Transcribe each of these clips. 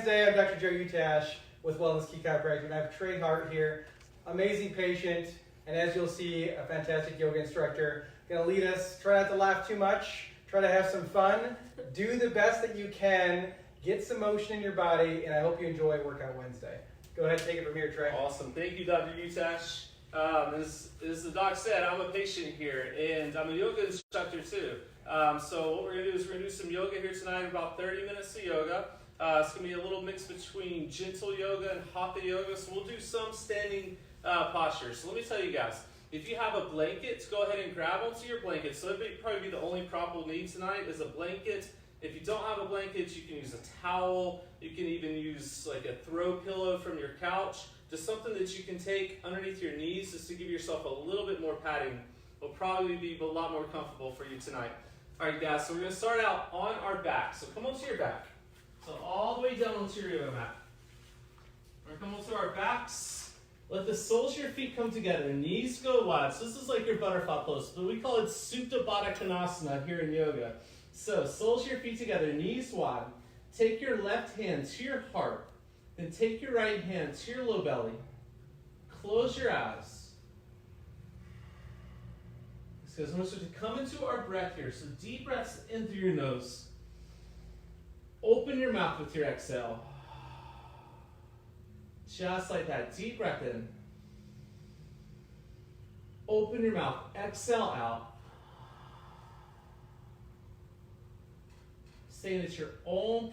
Wednesday. I'm Dr. Joe Utash with Wellness Key Chiropractic, and I have Trey Hart here, amazing patient, and as you'll see, a fantastic yoga instructor. Going to lead us. Try not to laugh too much. Try to have some fun. Do the best that you can. Get some motion in your body, and I hope you enjoy Workout Wednesday. Go ahead and take it from here, Trey. Awesome. Thank you, Dr. Utash. As the doc said, I'm a patient here, and I'm a yoga instructor too. So what we're going to do is we're going to do some yoga here tonight, about 30 minutes of yoga. It's going to be a little mix between gentle yoga and hatha yoga, so we'll do some standing postures. So let me tell you guys, if you have a blanket, go ahead and grab onto your blanket. So that'd probably be the only prop we'll need tonight is a blanket. If you don't have a blanket, you can use a towel. You can even use like a throw pillow from your couch. Just something that you can take underneath your knees just to give yourself a little bit more padding. Will probably be a lot more comfortable for you tonight. All right, guys, so we're going to start out on our back. So come onto your back. So all the way down onto your yoga mat. We're going to come onto our backs. Let the soles of your feet come together. Knees go wide. So this is like your butterfly pose, but we call it Supta Baddha Konasana here in yoga. So soles of your feet together, knees wide. Take your left hand to your heart. Then take your right hand to your low belly. Close your eyes. So I'm going to come into our breath here. So deep breaths in through your nose. Open your mouth with your exhale. Just like that. Deep breath in. Open your mouth. Exhale out. Staying at your own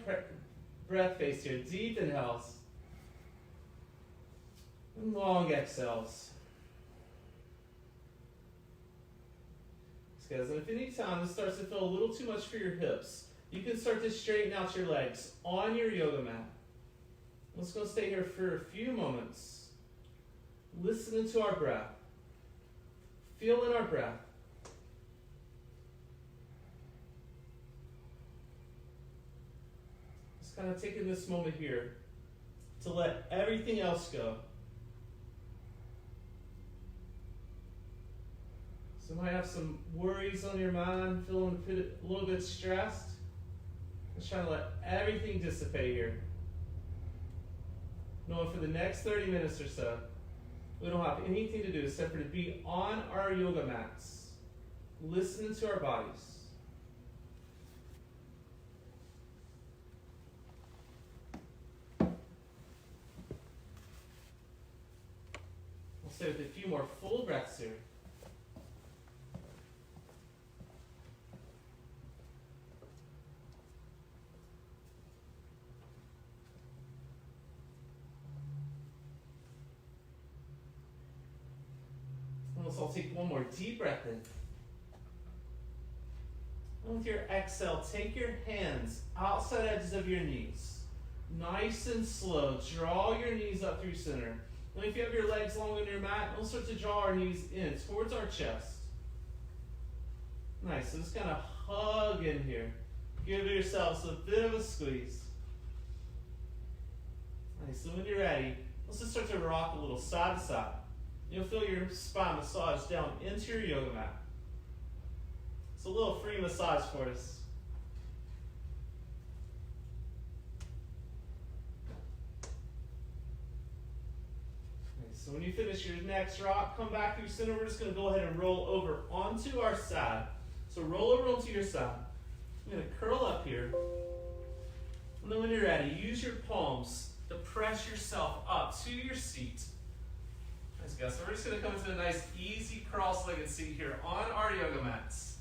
breath pace here. Deep inhales. And long exhales. Guys, and if any time this starts to feel a little too much for your hips, you can start to straighten out your legs on your yoga mat. Let's go stay here for a few moments. Listening to our breath. Feeling our breath. Just kind of taking this moment here to let everything else go. So you might have some worries on your mind, feeling a little bit stressed. Just trying to let everything dissipate here. Knowing for the next 30 minutes or so, we don't have anything to do except for to be on our yoga mats, listening to our bodies. We'll stay with a few more full breaths here. So I'll take one more deep breath in. And with your exhale, take your hands outside edges of your knees. Nice and slow. Draw your knees up through center. And if you have your legs long on your mat, we'll start to draw our knees in towards our chest. Nice. So just kind of hug in here. Give yourselves a bit of a squeeze. Nice. So when you're ready, let's just start to rock a little side to side. You'll feel your spine massage down into your yoga mat. It's a little free massage for us. Okay, so when you finish your next rock, come back through center. We're just going to go ahead and roll over onto our side. So roll over onto your side. I'm going to curl up here. And then when you're ready, use your palms to press yourself up to your seat. Nice, guys. So we're just going to come into a nice, easy cross-legged seat here on our yoga mats.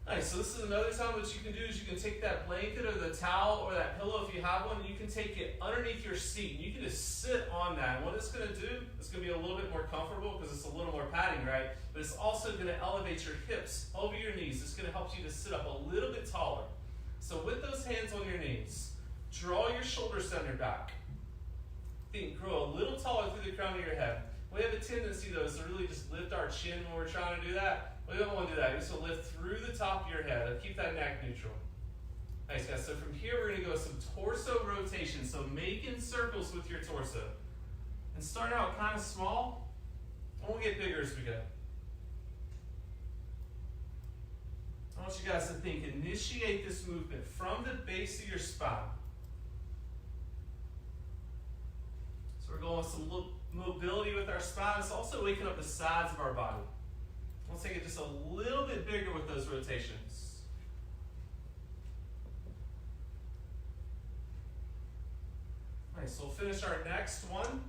Nice. So this is another time what you can do is you can take that blanket or the towel or that pillow if you have one, and you can take it underneath your seat. And you can just sit on that. And what it's going to do, it's going to be a little bit more comfortable because it's a little more padding, right? But it's also going to elevate your hips over your knees. It's going to help you to sit up a little bit taller. So with those hands on your knees, draw your shoulders down your back. Think, grow a little taller through the crown of your head. We have a tendency, though, is to really just lift our chin when we're trying to do that. We don't want to do that. We just want to lift through the top of your head. Keep that neck neutral. Nice, guys. So from here, we're going to go some torso rotation. So making circles with your torso. And starting out kind of small, and we'll get bigger as we go. I want you guys to think, initiate this movement from the base of your spine. going with some mobility with our spine. It's also waking up the sides of our body. Let's take it just a little bit bigger with those rotations. Nice, so we'll finish our next one.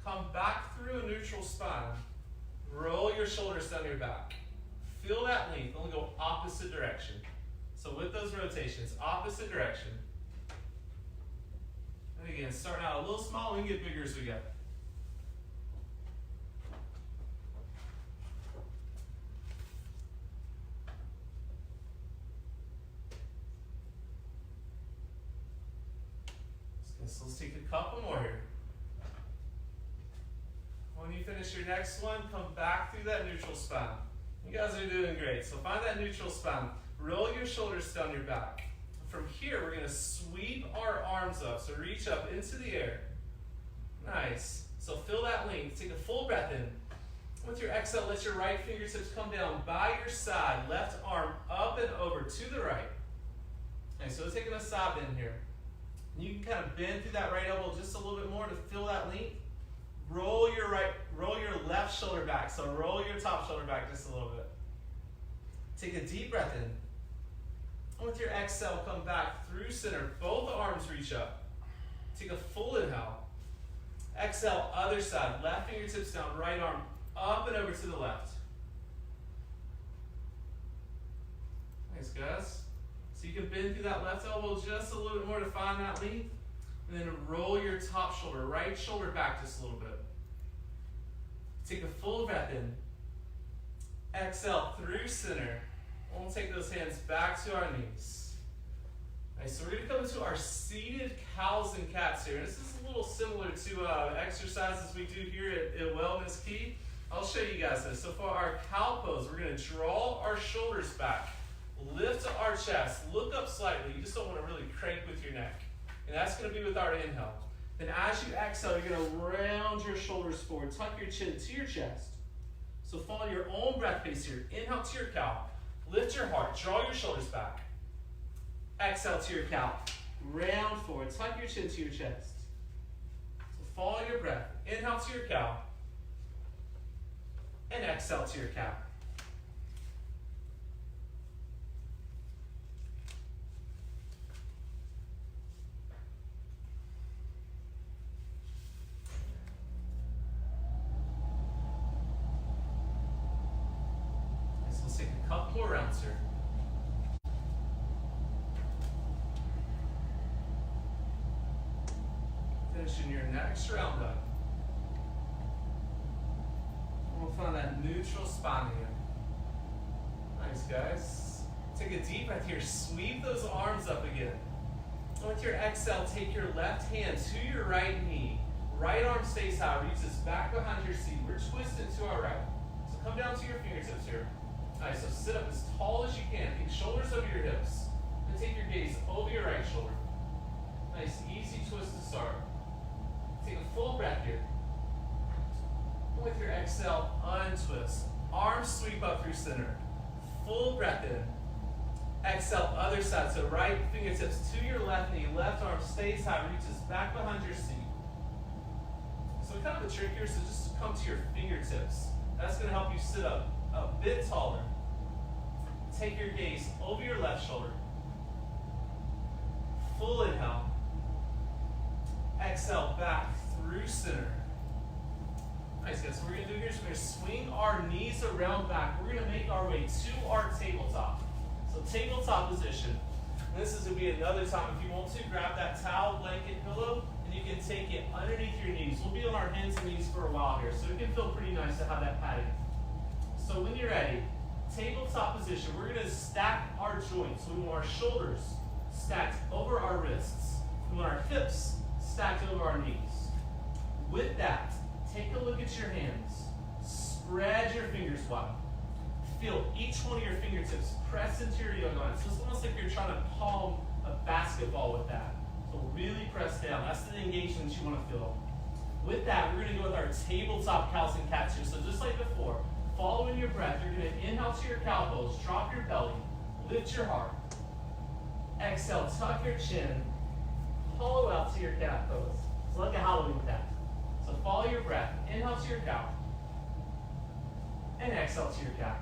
Come back through a neutral spine. Roll your shoulders down your back. Feel that length, only go opposite direction. So with those rotations, opposite direction. And again, starting out a little small, we can get bigger as we go. So let's take a couple more here. When you finish your next one, come back through that neutral spine. You guys are doing great. So find that neutral spine. Roll your shoulders down your back. From here, we're going to sweep our arms up. So reach up into the air. Nice. So feel that length. Take a full breath in. With your exhale, let your right fingertips come down by your side. Left arm up and over to the right. Nice. So we're taking a side bend here. You can kind of bend through that right elbow just a little bit more to feel that length. Roll your left shoulder back. So roll your top shoulder back just a little bit. Take a deep breath in. And with your exhale, come back through center. Both arms reach up. Take a full inhale. Exhale, other side. Left fingertips down, right arm up and over to the left. Nice, guys. So you can bend through that left elbow just a little bit more to find that length. And then roll your top shoulder, right shoulder back just a little bit. Take a full breath in. Exhale through center. And we'll take those hands back to our knees. Nice, so we're going to come into our seated cows and cats here. This is a little similar to exercises we do here at Wellness Key. I'll show you guys this. So for our cow pose, we're going to draw our shoulders back. Lift our chest, look up slightly. You just don't want to really crank with your neck. And that's going to be with our inhale. Then as you exhale, you're going to round your shoulders forward. Tuck your chin to your chest. So follow your own breath pace here. Inhale to your cow. Lift your heart. Draw your shoulders back. Exhale to your cow. Round forward. Tuck your chin to your chest. So follow your breath. Inhale to your cow. And exhale to your cow. Couple more rounds here. Finishing your next round up. And we'll find that neutral spine again. Nice, guys. Take a deep breath here. Sweep those arms up again. And with your exhale, take your left hand to your right knee. Right arm stays high, reaches back behind your seat. We're twisted to our right. So come down to your fingertips here. Nice, so sit up as tall as you can. Take shoulders over your hips. Then take your gaze over your right shoulder. Nice, easy twist to start. Take a full breath here. And with your exhale, untwist. Arms sweep up through center. Full breath in. Exhale, other side. So right fingertips to your left knee. Left arm stays high, reaches back behind your seat. So kind of a trick here, so just come to your fingertips. That's going to help you sit up a bit taller. Take your gaze over your left shoulder. Full inhale. Exhale back through center. Nice, guys. So what we're going to do here is we're going to swing our knees around back. We're going to make our way to our tabletop. So tabletop position. And this is going to be another time, if you want to, grab that towel, blanket, pillow, and you can take it underneath your knees. We'll be on our hands and knees for a while here, so it can feel pretty nice to have that padding. So when you're ready, tabletop position, we're going to stack our joints. So we want our shoulders stacked over our wrists. We want our hips stacked over our knees. With that, take a look at your hands. Spread your fingers wide. Feel each one of your fingertips press into your yoga line. So it's almost like you're trying to palm a basketball with that. So really press down. That's the engagement you want to feel. With that, we're going to go with our tabletop cows and cats here. So just like before, following your breath, you're going to inhale to your cow pose, drop your belly, lift your heart. Exhale, tuck your chin, hollow out to your cat pose. So like a Halloween cat. So follow your breath. Inhale to your cow. And exhale to your cow.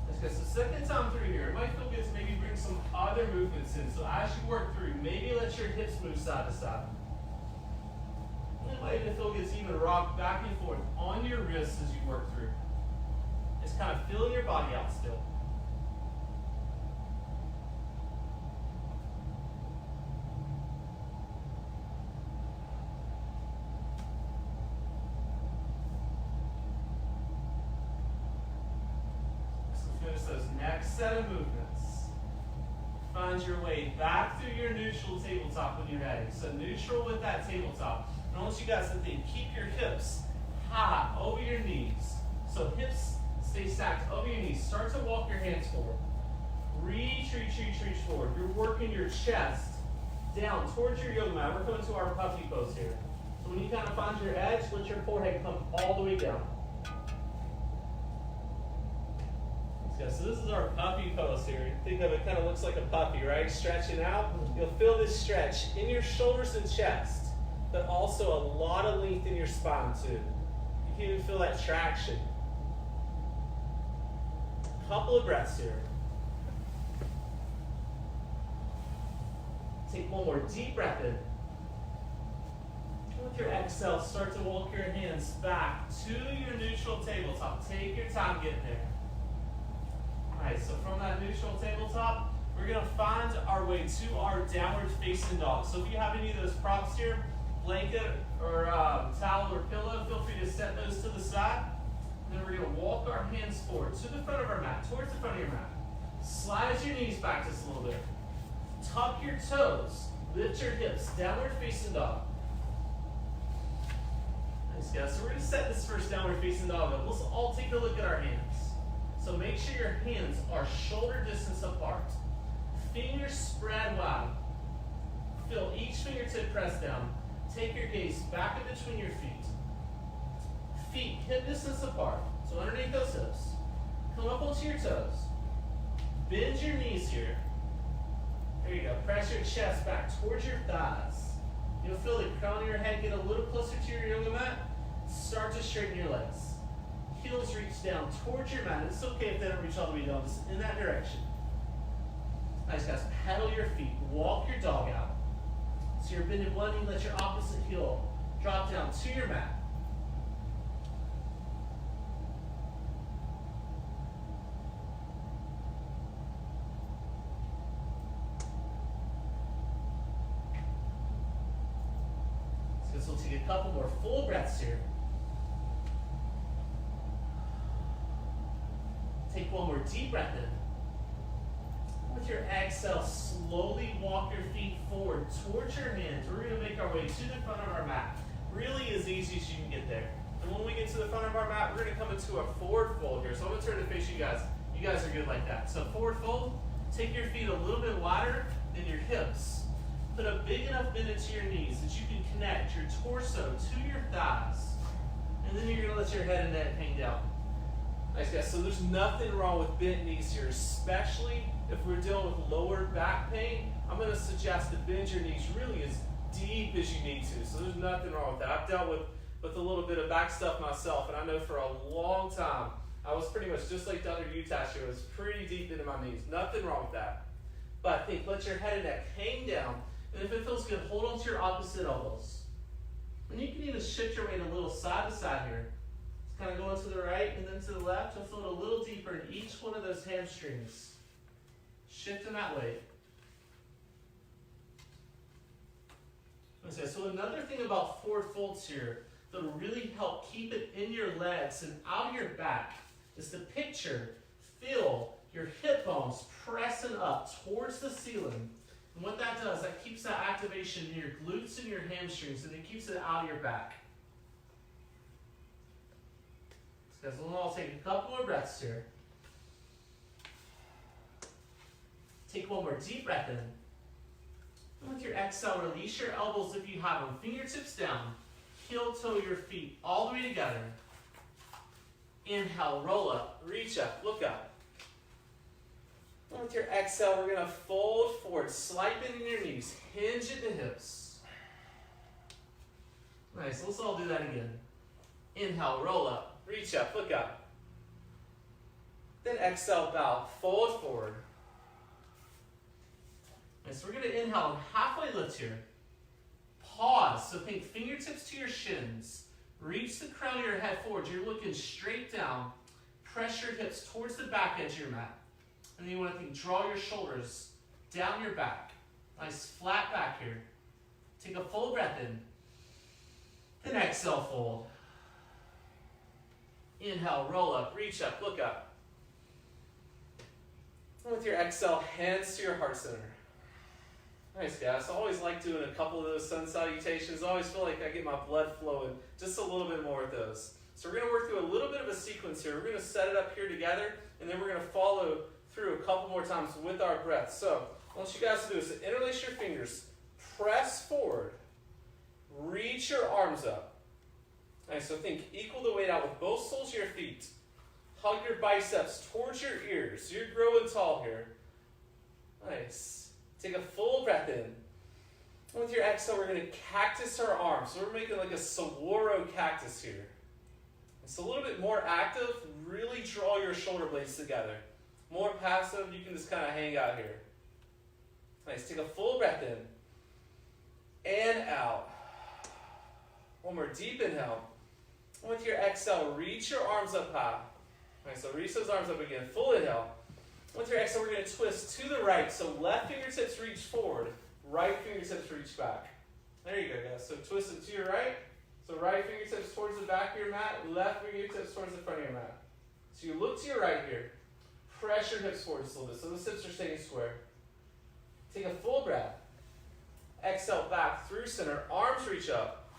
Let's go. So second time through here, it might feel good to maybe bring some other movements in. So as you work through, maybe let your hips move side to side. It might even feel good to even rock back and forth on your wrists as you work through. Just kind of feeling your body out still. Those next set of movements. Find your way back through your neutral tabletop when you're ready. So neutral with that tabletop. And I want you guys to think, keep your hips high over your knees. So hips stay stacked over your knees. Start to walk your hands forward. Reach forward. You're working your chest down towards your yoga mat. We're coming to our puppy pose here. So when you kind of find your edge, let your forehead come all the way down. So this is our puppy pose here. Think of it, kind of looks like a puppy, right? Stretching out. You'll feel this stretch in your shoulders and chest, but also a lot of length in your spine too. You can even feel that traction. Couple of breaths here. Take one more deep breath in. With your exhale, start to walk your hands back to your neutral tabletop. Take your time getting there. Alright, so from that neutral tabletop, we're going to find our way to our downward facing dog. So if you have any of those props here, blanket or towel or pillow, feel free to set those to the side. And then we're going to walk our hands forward to the front of our mat, towards the front of your mat. Slide your knees back just a little bit. Tuck your toes. Lift your hips. Downward facing dog. Nice, guys. So we're going to set this first downward facing dog up. Let's all take a look at our hands. So make sure your hands are shoulder distance apart. Fingers spread wide. Feel each fingertip press down. Take your gaze back in between your feet. Feet hip distance apart. So underneath those hips. Come up onto your toes. Bend your knees here. There you go. Press your chest back towards your thighs. You'll feel the crown of your head get a little closer to your yoga mat. Start to straighten your legs. Heels reach down towards your mat. It's okay if they don't reach all the way down, just in that direction. Nice, guys. Pedal your feet. Walk your dog out. So you're bending one knee, let your opposite heel drop down to your mat. So this will take a couple more full breaths here. Take one more deep breath in. With your exhale, slowly walk your feet forward towards your hands. We're going to make our way to the front of our mat. Really as easy as you can get there. And when we get to the front of our mat, we're going to come into a forward fold here. So I'm going to turn to face you guys. You guys are good like that. So forward fold. Take your feet a little bit wider than your hips. Put a big enough bend into your knees that you can connect your torso to your thighs. And then you're going to let your head and neck hang down. Nice, guys. So there's nothing wrong with bent knees here, especially if we're dealing with lower back pain. I'm going to suggest to bend your knees really as deep as you need to. So there's nothing wrong with that. I've dealt with a little bit of back stuff myself, and I know for a long time I was pretty much just like Dr. Utash here. It was pretty deep into my knees. Nothing wrong with that. But think, let your head and neck hang down, and if it feels good, hold on to your opposite elbows. And you can even shift your weight a little side to side here. Kind of going to the right and then to the left. You'll feel it a little deeper in each one of those hamstrings. Shift in that way. Okay, so another thing about forward folds here that'll really help keep it in your legs and out of your back is to feel your hip bones pressing up towards the ceiling. And what that does, that keeps that activation in your glutes and your hamstrings, and it keeps it out of your back. So I'll take a couple more breaths here. Take one more deep breath in. And with your exhale, release your elbows if you have them. Fingertips down. Heel toe your feet all the way together. Inhale, roll up, reach up, look up. And with your exhale, we're going to fold forward, slight bend in your knees, hinge at the hips. Nice, let's all do that again. Inhale, roll up, reach up, look up. Then exhale, bow, fold forward. Nice, we're gonna inhale and halfway lift here. Pause, so think fingertips to your shins. Reach the crown of your head forward. You're looking straight down. Press your hips towards the back edge of your mat. And then you want to think, draw your shoulders down your back. Nice flat back here. Take a full breath in. Then exhale, fold. Inhale, roll up, reach up, look up. And with your exhale, hands to your heart center. Nice, guys. I always like doing a couple of those sun salutations. I always feel like I get my blood flowing just a little bit more with those. So we're going to work through a little bit of a sequence here. We're going to set it up here together, and then we're going to follow through a couple more times with our breath. So I want you guys to do is interlace your fingers, press forward, reach your arms up. Nice, so think equal the weight out with both soles of your feet. Hug your biceps towards your ears. So you're growing tall here. Nice. Take a full breath in. And with your exhale, we're going to cactus our arms. So we're making like a saguaro cactus here. It's a little bit more active. Really draw your shoulder blades together. More passive, you can just kind of hang out here. Nice. Take a full breath in. And out. One more deep inhale. And with your exhale, reach your arms up high. Nice. So reach those arms up again. Full inhale. With your exhale, we're going to twist to the right. So left fingertips reach forward. Right fingertips reach back. There you go, guys. So twist it to your right. So right fingertips towards the back of your mat. Left fingertips towards the front of your mat. So you look to your right here. Press your hips forward just a little bit. So the hips are staying square. Take a full breath. Exhale back through center. Arms reach up.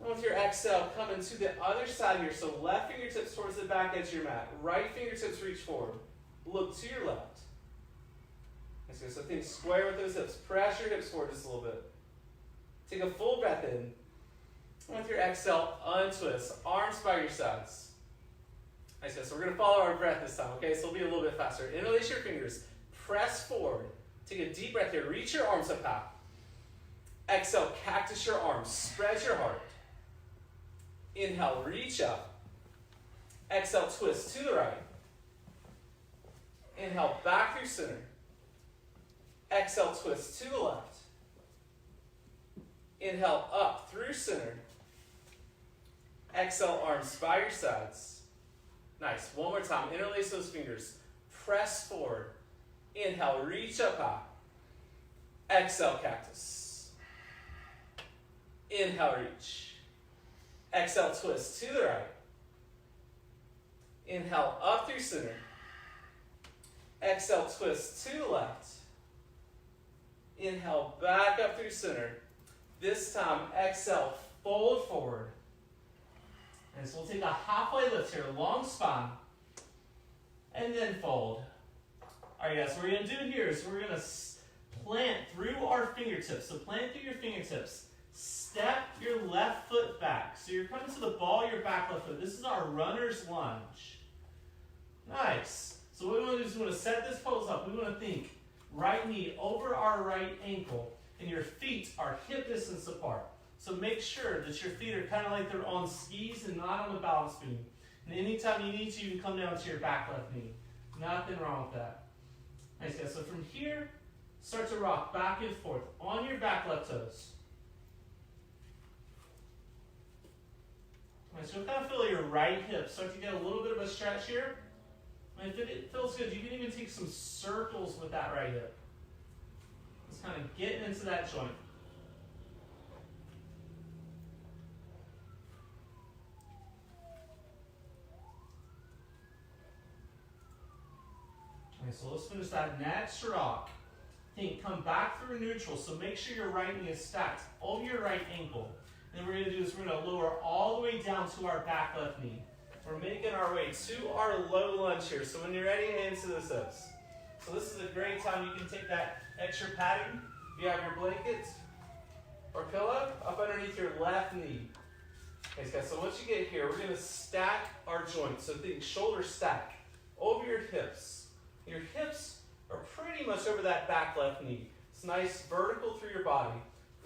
And with your exhale, come into the other side here. So left fingertips towards the back edge of your mat. Right fingertips reach forward. Look to your left. So think square with those hips. Press your hips forward just a little bit. Take a full breath in. And with your exhale, untwist. Arms by your sides. Nice, guys. So we're going to follow our breath this time, okay? So it'll be a little bit faster. Interlace your fingers. Press forward. Take a deep breath here. Reach your arms up high. Exhale, cactus your arms. Spread your heart. Inhale, reach up. Exhale, twist to the right. Inhale, back through center. Exhale, twist to the left. Inhale, up through center. Exhale, arms by your sides. Nice. One more time. Interlace those fingers. Press forward. Inhale, reach up high. Exhale, cactus. Inhale, reach. Exhale, twist to the right. Inhale, up through center. Exhale, twist to the left. Inhale, back up through center. This time, exhale, fold forward. And so we'll take a halfway lift here, long spine. And then fold. All right, guys, what we're going to do here is we're going to plant through our fingertips. So plant through your fingertips. Step your left foot back. So you're coming to the ball of your back left foot. This is our runner's lunge. Nice. So what we want to do is we want to set this pose up. We want to think right knee over our right ankle. And your feet are hip distance apart. So make sure that your feet are kind of like they're on skis and not on the balance beam. And anytime you need to, you can come down to your back left knee. Nothing wrong with that. Nice, guys. So from here, start to rock back and forth on your back left toes. Nice. So kind of feel your right hip start to get a little bit of a stretch here. And if it feels good, you can even take some circles with that right hip. Just kind of getting into that joint. Okay, so let's finish that next rock. Think, come back through neutral, so make sure your right knee is stacked over your right ankle. And then what we're going to do is we're going to lower all the way down to our back left knee. We're making our way to our low lunge here. So when you're ready, hands to the hips. So this is a great time. You can take that extra padding. You have your blanket or pillow up underneath your left knee. Okay, guys, so once you get here, we're going to stack our joints. So think shoulder stack over your hips. Your hips are pretty much over that back left knee. It's nice vertical through your body.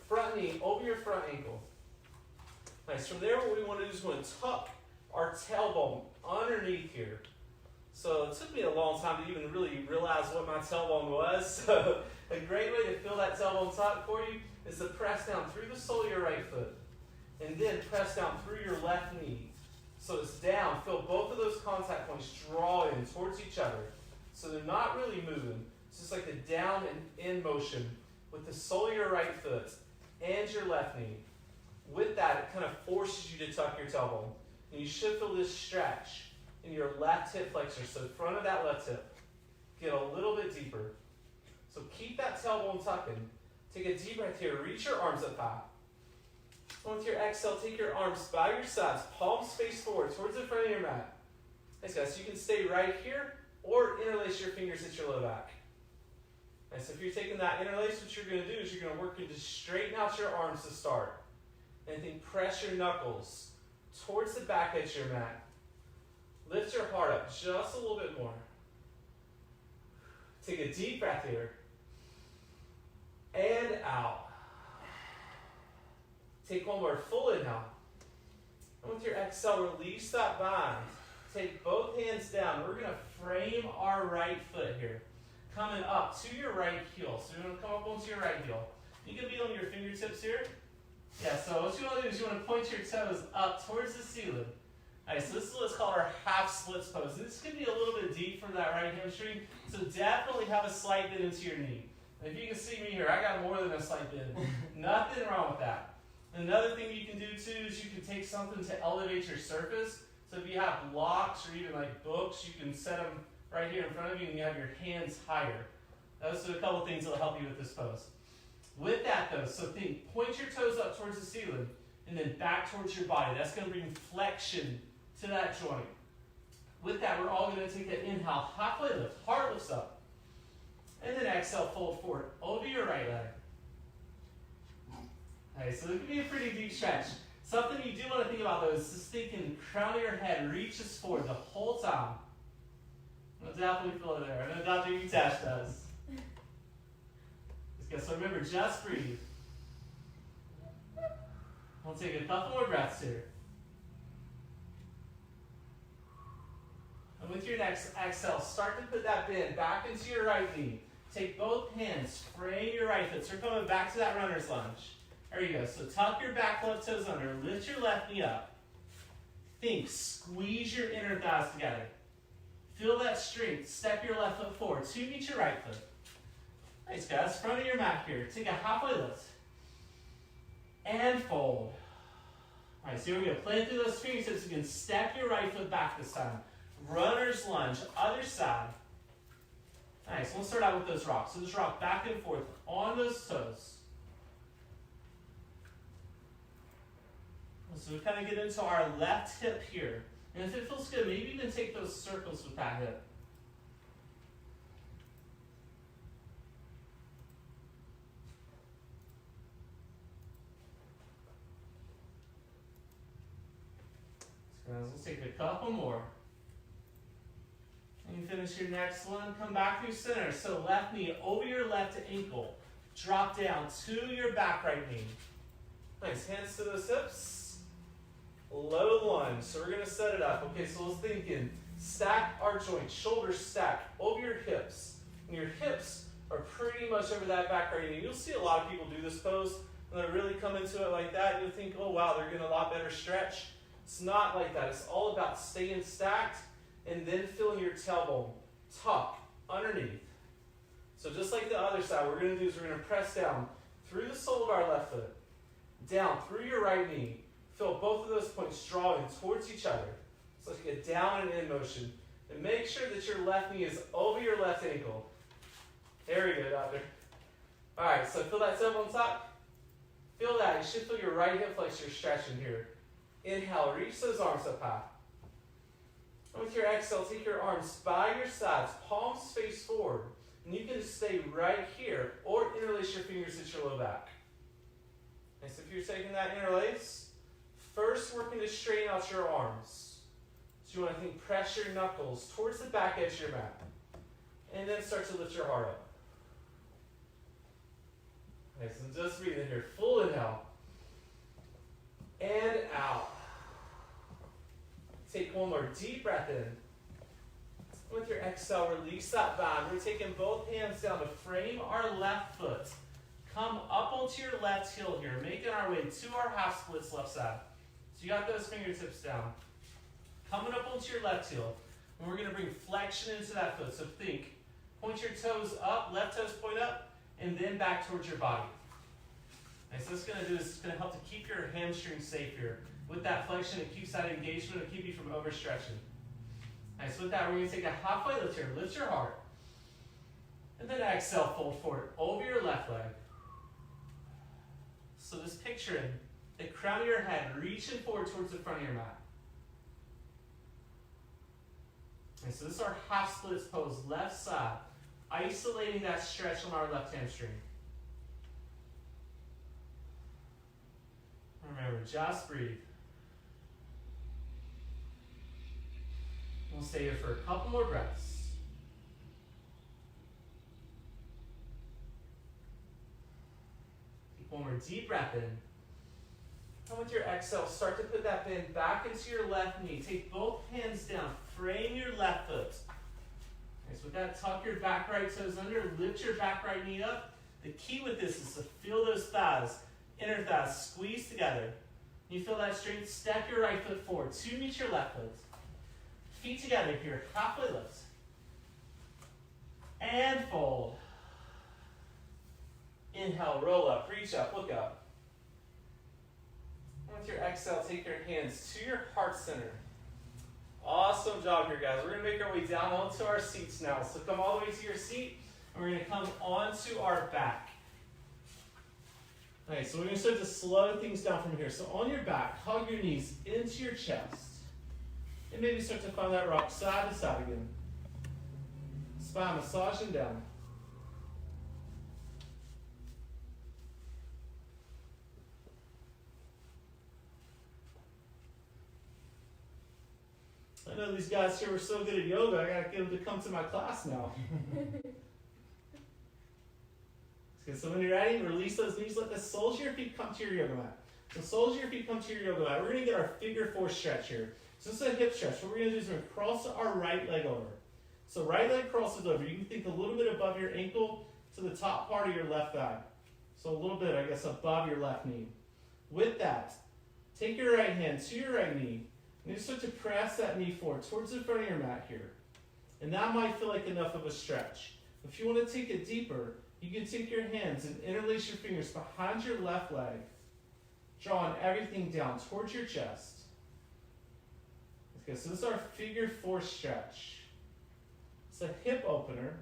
Front knee over your front ankle. Nice. From there, what we want to do is we want to tuck our tailbone underneath here. So it took me a long time to even really realize what my tailbone was. So a great way to feel that tailbone tuck for you is to press down through the sole of your right foot and then press down through your left knee. So it's down. Feel both of those contact points draw in towards each other. So they're not really moving. It's just like a down and in motion with the sole of your right foot and your left knee. With that, it kind of forces you to tuck your tailbone. And you should feel this stretch in your left hip flexor. So front of that left hip. Get a little bit deeper. So keep that tailbone tucking. Take a deep breath here. Reach your arms up high. And with your exhale, take your arms by your sides. Palms face forward towards the front of your mat. Nice, guys. So you can stay right here or interlace your fingers at your low back. Nice. So if you're taking that interlace, what you're going to do is you're going to work to straighten out your arms to start. And then press your knuckles towards the back edge of your mat. Lift your heart up just a little bit more. Take a deep breath here. And out. Take one more full inhale. And with your exhale, release that bind. Take both hands down. We're going to frame our right foot here. Coming up to your right heel. So you're going to come up onto your right heel. You can be on your fingertips here. Yeah, so what you want to do is you want to point your toes up towards the ceiling. Alright, so this is what's called our half splits pose. This can be a little bit deep for that right hamstring, so definitely have a slight bend into your knee. And if you can see me here, I got more than a slight bend. Nothing wrong with that. Another thing you can do too is you can take something to elevate your surface. So if you have blocks or even like books, you can set them right here in front of you and you have your hands higher. Those are a couple things that will help you with this pose. With that though, so think, point your toes up towards the ceiling and then back towards your body. That's going to bring flexion to that joint. With that, we're all going to take an inhale, halfway lift, heart lifts up. And then exhale, fold forward over your right leg. Okay, so this can be a pretty deep stretch. Something you do want to think about though is just thinking crown of your head reaches forward the whole time. I'll definitely feel it there. I know Dr. Utash does. So remember, just breathe. We'll take a couple more breaths here. And with your next exhale, start to put that bend back into your right knee. Take both hands, frame your right foot. So we're coming back to that runner's lunge. There you go. So tuck your back left toes under. Lift your left knee up. Think, squeeze your inner thighs together. Feel that strength. Step your left foot forward to meet your right foot. Nice, guys. Front of your mat here. Take a halfway lift. And fold. All right, so here we go. Plant through those fingertips. You can step your right foot back this time. Runner's lunge. Other side. Nice. We'll start out with those rocks. So just rock back and forth on those toes. So we kind of get into our left hip here. And if it feels good, maybe even take those circles with that hip. Let's take a couple more. And you finish your next one. Come back through center. So left knee over your left ankle. Drop down to your back right knee. Nice. Hands to those hips. Low lunge. So we're going to set it up. Okay, so let's think in. Stack our joints. Shoulders stack over your hips. And your hips are pretty much over that back right knee. You'll see a lot of people do this pose. When they really come into it like that, you'll think, oh wow, they're getting a lot better stretch. It's not like that. It's all about staying stacked and then feeling your tailbone tuck underneath. So just like the other side, what we're going to do is we're going to press down through the sole of our left foot, down through your right knee. Feel both of those points drawing towards each other. So like a down and in motion. And make sure that your left knee is over your left ankle. There we go, doctor. All right, so feel that tailbone tuck. Feel that. You should feel your right hip flexor stretching here. Inhale, reach those arms up high. And with your exhale, take your arms by your sides, palms face forward. And you can stay right here or interlace your fingers at your low back. And so if you're taking that interlace, first working to straighten out your arms. So you want to think press your knuckles towards the back edge of your mat. And then start to lift your heart up. Nice, and just breathe in here. Full inhale. And out. Take one more deep breath in. With your exhale, release that bind. We're taking both hands down to frame our left foot. Come up onto your left heel here, making our way to our half splits left side. So you got those fingertips down. Coming up onto your left heel. And we're going to bring flexion into that foot. So think, point your toes up, left toes point up, and then back towards your body. And so what it's going to do is it's going to help to keep your hamstring safe here. With that flexion, it keeps that engagement, it'll keep you from overstretching. Alright, so with that, we're going to take a halfway lift here. Lift your heart. And then exhale, fold forward over your left leg. So just picturing the crown of your head reaching forward towards the front of your mat. And so this is our half splits pose, left side, isolating that stretch on our left hamstring. Remember, just breathe. We'll stay here for a couple more breaths. Take one more deep breath in. And with your exhale, start to put that bend back into your left knee. Take both hands down. Frame your left foot. Okay, so with that, tuck your back right toes under. Lift your back right knee up. The key with this is to feel those thighs, inner thighs, squeeze together. You feel that strength, step your right foot forward to meet your left foot. Feet together here, halfway lift. And fold. Inhale, roll up, reach up, look up. And with your exhale, take your hands to your heart center. Awesome job here, guys. We're going to make our way down onto our seats now. So come all the way to your seat, and we're going to come onto our back. Okay, so we're going to start to slow things down from here. So on your back, hug your knees into your chest. And maybe start to find that rock side to side again. Spine massaging down. I know these guys here were so good at yoga, I gotta get them to come to my class now. Okay, so when you're ready, release those knees, let the soles of your feet come to your yoga mat. So soles of your feet come to your yoga mat. We're gonna get our figure four stretch here. So this is a hip stretch. What we're going to do is we're going to cross our right leg over. So right leg crosses over. You can think a little bit above your ankle to the top part of your left thigh. So a little bit, I guess, above your left knee. With that, take your right hand to your right knee, and you start to press that knee forward towards the front of your mat here. And that might feel like enough of a stretch. If you want to take it deeper, you can take your hands and interlace your fingers behind your left leg, drawing everything down towards your chest. Okay, so this is our figure four stretch. It's a hip opener,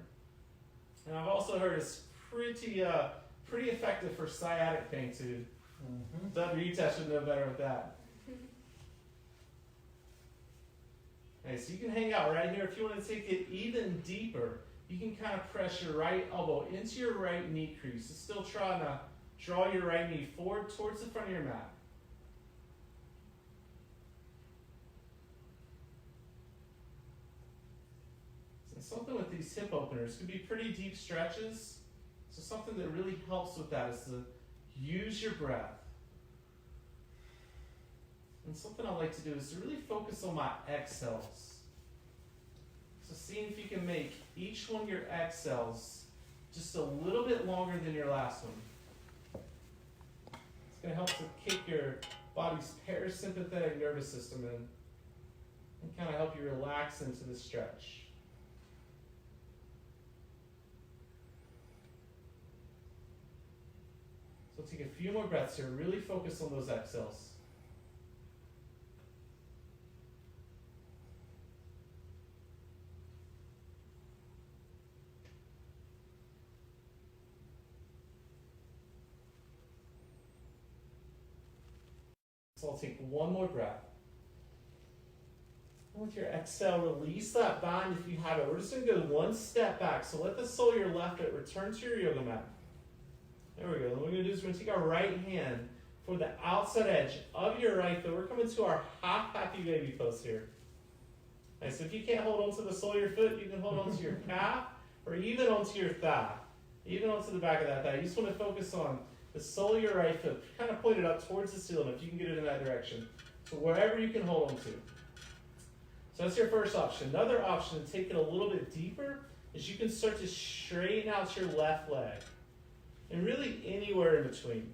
and I've also heard it's pretty effective for sciatic pain too. WE should know better with that. Okay, so you can hang out right here. If you want to take it even deeper, you can kind of press your right elbow into your right knee crease. It's still trying to draw your right knee forward towards the front of your mat. And something with these hip openers could be pretty deep stretches. So something that really helps with that is to use your breath. And something I like to do is to really focus on my exhales. So seeing if you can make each one of your exhales just a little bit longer than your last one. It's going to help to kick your body's parasympathetic nervous system in and kind of help you relax into the stretch. So take a few more breaths here. Really focus on those exhales. So I'll take one more breath. And with your exhale, release that bind if you have it. We're just going to go one step back. So let the sole of your left foot return to your yoga mat. There we go. What we're going to do is we're going to take our right hand for the outside edge of your right foot. We're coming to our half happy baby pose here. Okay, so if you can't hold on to the sole of your foot, you can hold on to your calf or even onto your thigh. Even onto the back of that thigh. You just want to focus on the sole of your right foot kind of pointed up towards the ceiling, if you can get it in that direction. So wherever you can hold on to. So that's your first option. Another option to take it a little bit deeper is you can start to straighten out your left leg. And really anywhere in between.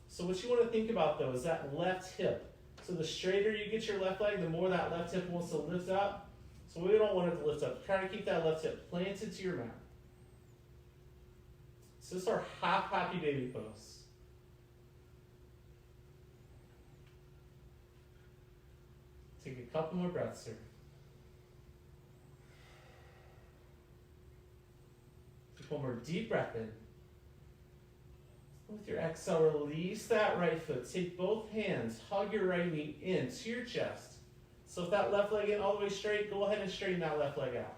So what you want to think about though is that left hip. So the straighter you get your left leg, the more that left hip wants to lift up. So we don't want it to lift up. Try to keep that left hip planted to your mat. So this is our half happy baby pose. Take a couple more breaths here. Take one more deep breath in. With your exhale, release that right foot. Take both hands, hug your right knee into your chest. So if that left leg ain't all the way straight, go ahead and straighten that left leg out.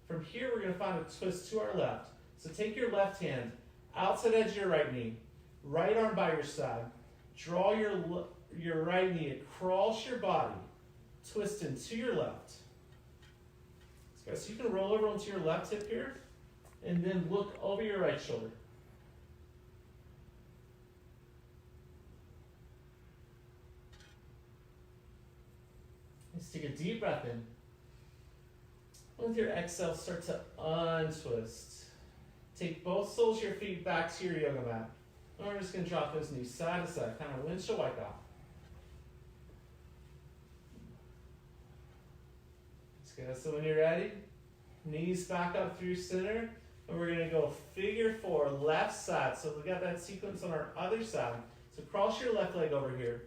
From here, we're going to find a twist to our left. So take your left hand, outside edge of your right knee, right arm by your side. Draw your right knee across your body, twist into your left. So you can roll over onto your left hip here, and then look over your right shoulder. Let's take a deep breath in. With your exhale, start to untwist. Take both soles of your feet back to your yoga mat. And we're just going to drop those knees side to side, kind of windshield wipe out. Let's go. So when you're ready, knees back up through center. And we're going to go figure four, left side. So we got that sequence on our other side. So cross your left leg over here.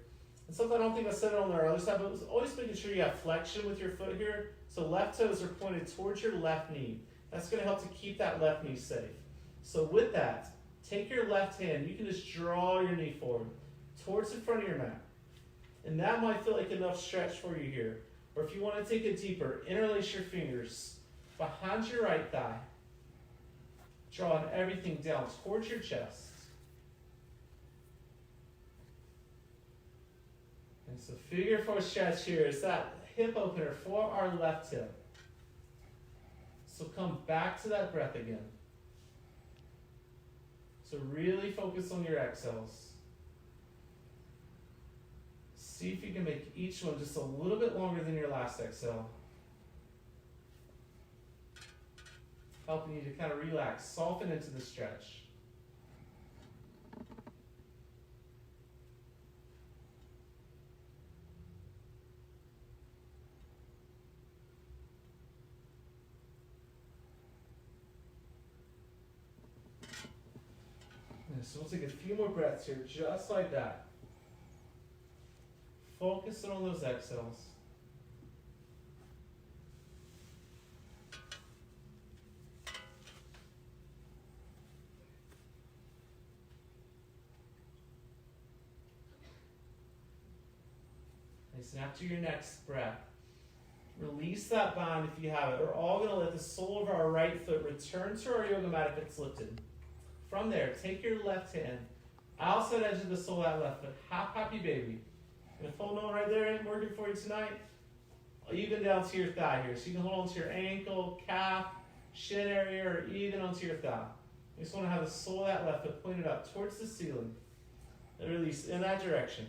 And something I don't think I said it on our other side, but always making sure you have flexion with your foot here. So left toes are pointed towards your left knee. That's going to help to keep that left knee safe. So with that, take your left hand. You can just draw your knee forward towards the front of your mat. And that might feel like enough stretch for you here. Or if you want to take it deeper, interlace your fingers behind your right thigh. Drawing everything down towards your chest. And so figure four stretch here is that hip opener for our left hip. So come back to that breath again. So really focus on your exhales. See if you can make each one just a little bit longer than your last exhale. Helping you to kind of relax, soften into the stretch. So we'll take a few more breaths here, just like that. Focusing on those exhales. Nice, and after your next breath, release that bind if you have it. We're all going to let the sole of our right foot return to our yoga mat if it's lifted. From there, take your left hand, outside edge of the sole of that left foot, half happy baby. And if holding on right there ain't working for you tonight, even down to your thigh here. So you can hold on to your ankle, calf, shin area, or even onto your thigh. You just want to have the sole of that left foot pointed up towards the ceiling. And release in that direction.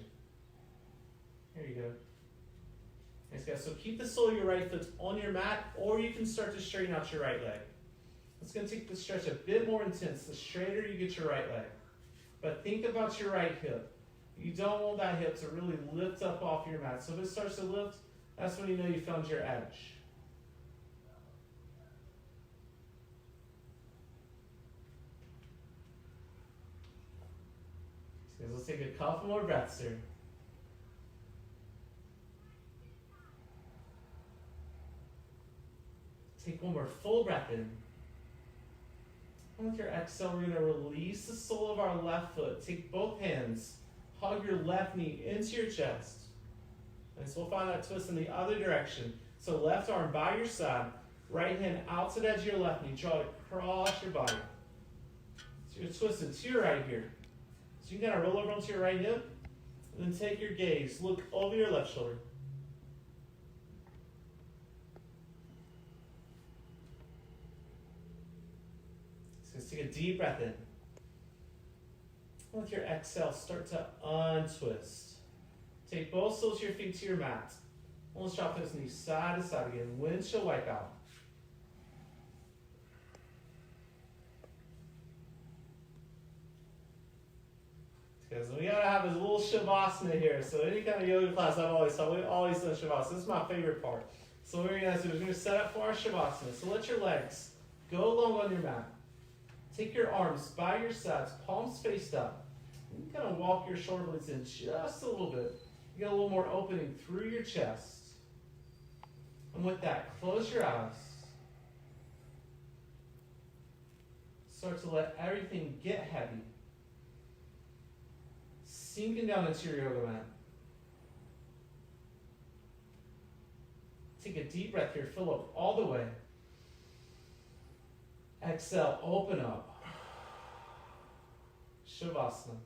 Here you go. Nice guys. So keep the sole of your right foot on your mat, or you can start to straighten out your right leg. It's going to take the stretch a bit more intense the straighter you get your right leg. But think about your right hip. You don't want that hip to really lift up off your mat. So if it starts to lift, that's when you know you found your edge. So let's take a couple more breaths here. Take one more full breath in. And with your exhale, we're going to release the sole of our left foot. Take both hands, hug your left knee into your chest. And so we'll find that twist in the other direction. So left arm by your side, right hand out to the edge of your left knee. Draw it across your body. So you're twisting to your right here. So you can kind of roll over onto your right hip, and then take your gaze, look over your left shoulder. So let's take a deep breath in. With your exhale, start to untwist. Take both soles of your feet to your mat. Let's drop those knees side to side again. Windshield wipe out. Because we gotta have a little shavasana here. So any kind of yoga class I've always taught, we've always done shavasana. This is my favorite part. So what we're gonna do is we're gonna set up for our shavasana. So let your legs go along on your mat. Take your arms by your sides, palms faced up. You can kind of walk your shoulder blades in just a little bit. You get a little more opening through your chest. And with that, close your eyes. Start to let everything get heavy. Sinking down into your yoga mat. Take a deep breath here. Fill up all the way. Exhale, open up. Shavasana.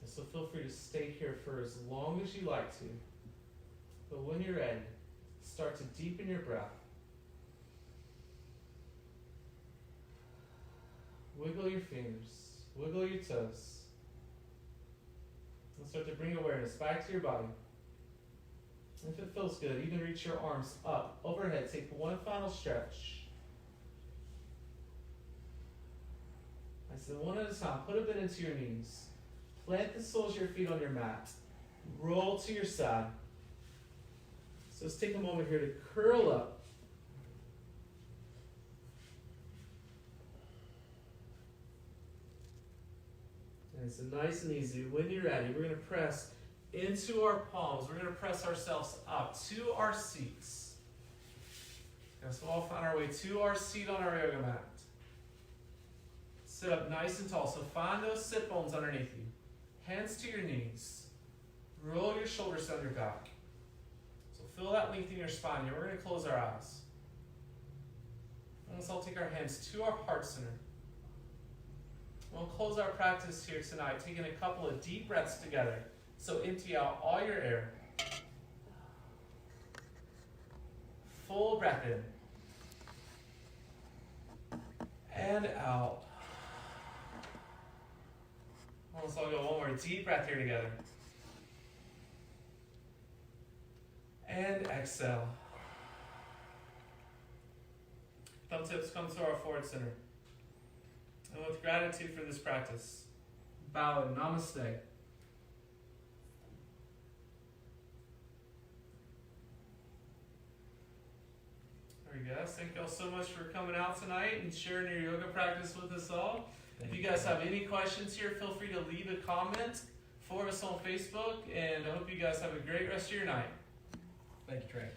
So feel free to stay here for as long as you like to. But when you're ready, start to deepen your breath. Wiggle your fingers, wiggle your toes. And start to bring awareness back to your body. If it feels good, even reach your arms up, overhead. Take one final stretch. I said one at a time. Put a bit into your knees. Plant the soles of your feet on your mat. Roll to your side. So let's take a moment here to curl up. And it's nice and easy. When you're ready, we're going to press into our palms. We're going to press ourselves up to our seats. And so we'll all find our way to our seat on our yoga mat. Sit up nice and tall. So find those sit bones underneath you. Hands to your knees. Roll your shoulders down your back. So feel that length in your spine here. We're going to close our eyes. And let's all take our hands to our heart center. We'll close our practice here tonight, taking a couple of deep breaths together. So empty out all your air. Full breath in. And out. Let's all go one more deep breath here together. And exhale. Thumb tips come to our forward center. And with gratitude for this practice, bow and namaste. There we go. Thank you all so much for coming out tonight and sharing your yoga practice with us all. If you guys have any questions here, feel free to leave a comment for us on Facebook, and I hope you guys have a great rest of your night. Thank you, Trey.